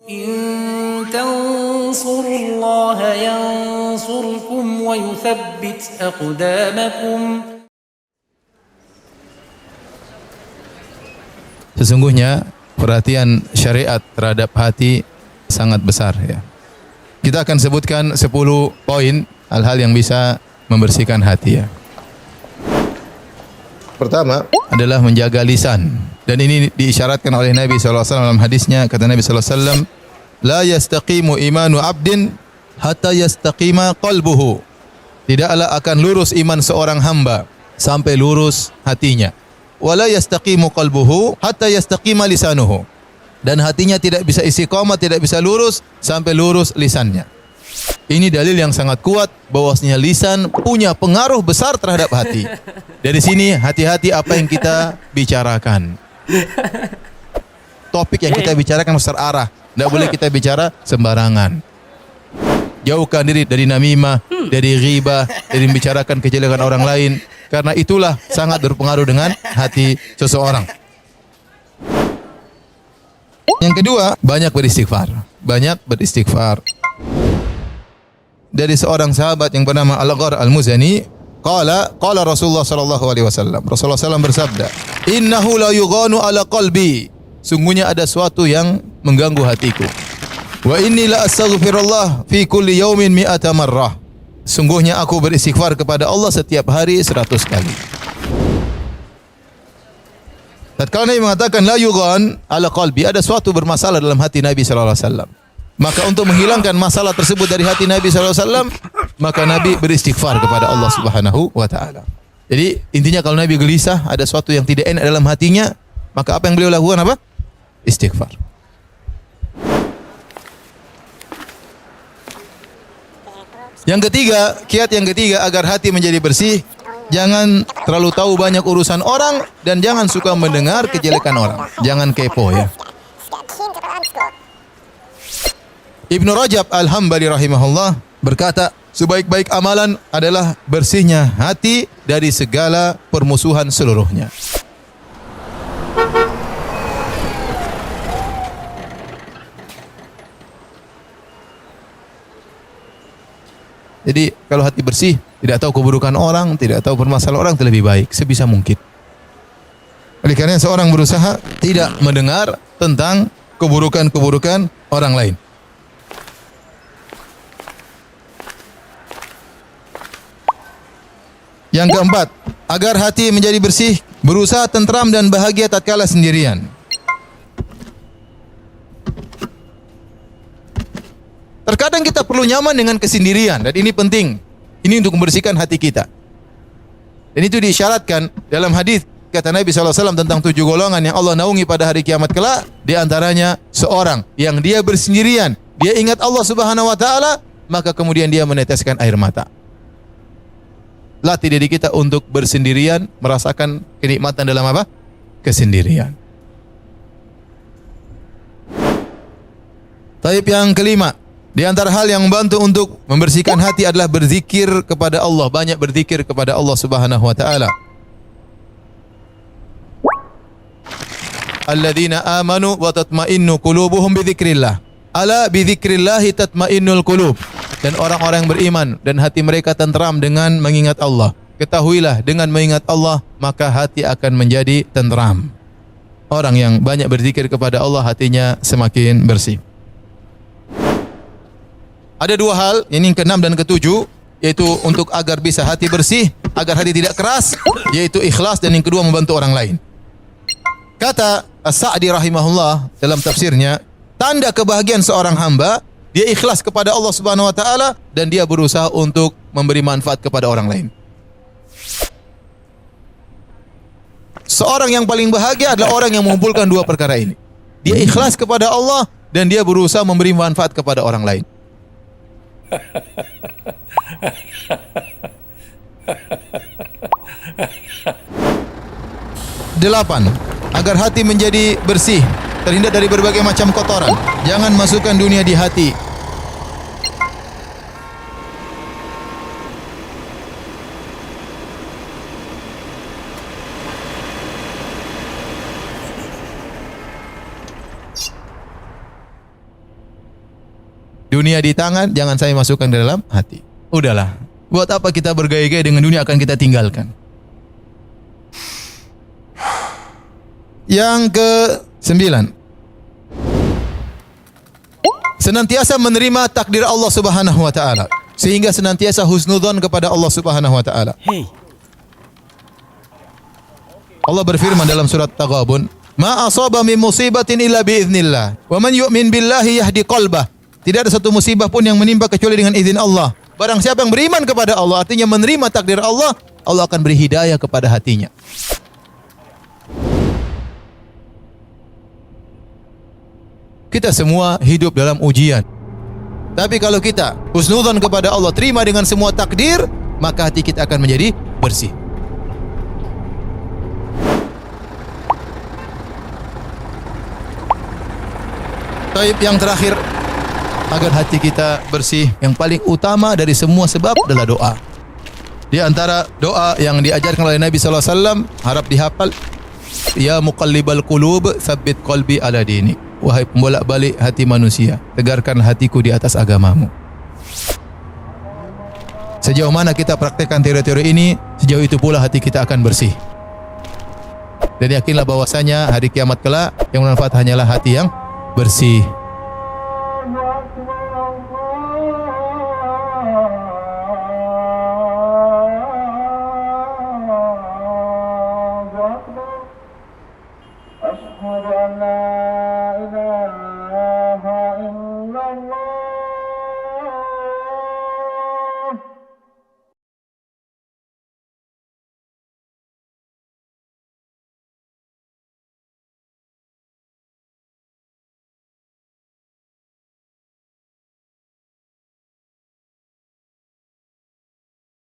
إن تنصروا الله ينصركم ويثبت أقدامكم. Sesungguhnya perhatian syariat terhadap hati sangat besar ya. Kita akan sebutkan 10 poin hal-hal yang bisa membersihkan hati ya. Pertama adalah menjaga lisan, dan ini diisyaratkan oleh Nabi SAW dalam hadisnya. Kata Nabi SAW, la yastaqimu imanu abdin hatta yastaqima qalbuhu. Tidaklah akan lurus iman seorang hamba sampai lurus hatinya. Wala yastaqimu qalbuhu hatta yastaqima lisanuhu. Dan hatinya tidak bisa istiqamah, tidak bisa lurus sampai lurus lisannya. Ini dalil yang sangat kuat bahwasanya lisan punya pengaruh besar terhadap hati. Dari sini hati-hati apa yang kita bicarakan. Topik yang kita bicarakan harus terarah. Tidak boleh kita bicara sembarangan. Jauhkan diri dari namimah, dari ghibah, dari membicarakan kejelekan orang lain. Karena itulah sangat berpengaruh dengan hati seseorang. Yang kedua, banyak beristighfar. Banyak beristighfar. Dari seorang sahabat yang bernama Al-Ghar Al-Muzani, qala Rasulullah sallallahu alaihi wasallam. Rasulullah SAW bersabda, "Innahu la yughanu ala qalbi." Sungguhnya ada sesuatu yang mengganggu hatiku. Wa inni la astaghfirullah fi kulli yaumin mi'ata marrah. Sungguhnya aku beristighfar kepada Allah setiap hari 100 kali. Tatkala Nabi mengatakan la yughan ala qalbi, ada sesuatu bermasalah dalam hati Nabi sallallahu alaihi wasallam. Maka untuk menghilangkan masalah tersebut dari hati Nabi sallallahu alaihi wasallam, maka Nabi beristighfar kepada Allah Subhanahu wa taala. Jadi intinya kalau Nabi gelisah, ada sesuatu yang tidak enak dalam hatinya, maka apa yang beliau lakukan apa? Istighfar. Yang ketiga, kiat yang ketiga agar hati menjadi bersih, jangan terlalu tahu banyak urusan orang dan jangan suka mendengar kejelekan orang. Jangan kepo ya. Ibnu Rajab Al-Hambali rahimahullah berkata, sebaik-baik amalan adalah bersihnya hati dari segala permusuhan seluruhnya. Jadi kalau hati bersih, tidak tahu keburukan orang, tidak tahu permasalahan orang, itu lebih baik sebisa mungkin. Oleh karena seorang berusaha tidak mendengar tentang keburukan-keburukan orang lain. Yang keempat, agar hati menjadi bersih, berusaha tentram dan bahagia tatkala sendirian. Terkadang kita perlu nyaman dengan kesendirian, dan ini penting. Ini untuk membersihkan hati kita. Dan itu diisyaratkan dalam hadis kata Nabi SAW tentang 7 golongan yang Allah naungi pada hari kiamat kelak. Di antaranya seorang yang dia bersendirian, dia ingat Allah Subhanahu wa taala, maka kemudian dia meneteskan air mata. Latih diri kita untuk bersendirian, merasakan kenikmatan dalam apa? Kesendirian. Taib yang kelima, di antara hal yang membantu untuk membersihkan hati adalah berzikir kepada Allah, banyak berzikir kepada Allah Subhanahu wa taala. Alladzina amanu wa tatma'innu qulubuhum bidzikrillah. Ala bidzikrillah tatma'innul qulub. Dan orang-orang yang beriman dan hati mereka tentram dengan mengingat Allah. Ketahuilah dengan mengingat Allah maka hati akan menjadi tentram. Orang yang banyak berzikir kepada Allah hatinya semakin bersih. Ada 2 hal, ini yang ke-6 dan ke-7, yaitu untuk agar bisa hati bersih, agar hati tidak keras, yaitu ikhlas, dan yang kedua membantu orang lain. Kata As-Sa'di rahimahullah dalam tafsirnya, tanda kebahagiaan seorang hamba, dia ikhlas kepada Allah Subhanahu wa taala dan dia berusaha untuk memberi manfaat kepada orang lain. Seorang yang paling bahagia adalah orang yang mengumpulkan 2 perkara ini. Dia ikhlas kepada Allah dan dia berusaha memberi manfaat kepada orang lain. 8. Agar hati menjadi bersih, terhindar dari berbagai macam kotoran. Jangan masukkan dunia di hati. dunia di tangan, jangan saya masukkan ke dalam hati. Udahlah. Buat apa kita bergaya-gaya dengan dunia akan kita tinggalkan. Yang ke-9. Senantiasa menerima takdir Allah Subhanahu wa taala, sehingga senantiasa husnudzon kepada Allah Subhanahu wa taala. Allah berfirman dalam surat Taghabun, "Ma asaba min musibatin illa bi idznillah, wa man yu'min billahi yahdi qalbah." Tidak ada satu musibah pun yang menimpa kecuali dengan izin Allah. Barang siapa yang beriman kepada Allah, artinya menerima takdir Allah, Allah akan beri hidayah kepada hatinya. Kita semua hidup dalam ujian. Tapi kalau kita husnudzon kepada Allah, terima dengan semua takdir, maka hati kita akan menjadi bersih. Taib, yang terakhir, agar hati kita bersih, yang paling utama dari semua sebab adalah doa. Di antara doa yang diajarkan oleh Nabi sallallahu alaihi wasallam, harap dihafal, ya muqallibal qulub, tsabbit qalbi ala dinik. Wahai pembolak-balik hati manusia, tegarkan hatiku di atas agamamu. Sejauh mana kita praktekkan teori-teori ini, sejauh itu pula hati kita akan bersih. Dan yakinlah bahwasanya hari kiamat kelak yang bermanfaat hanyalah hati yang bersih.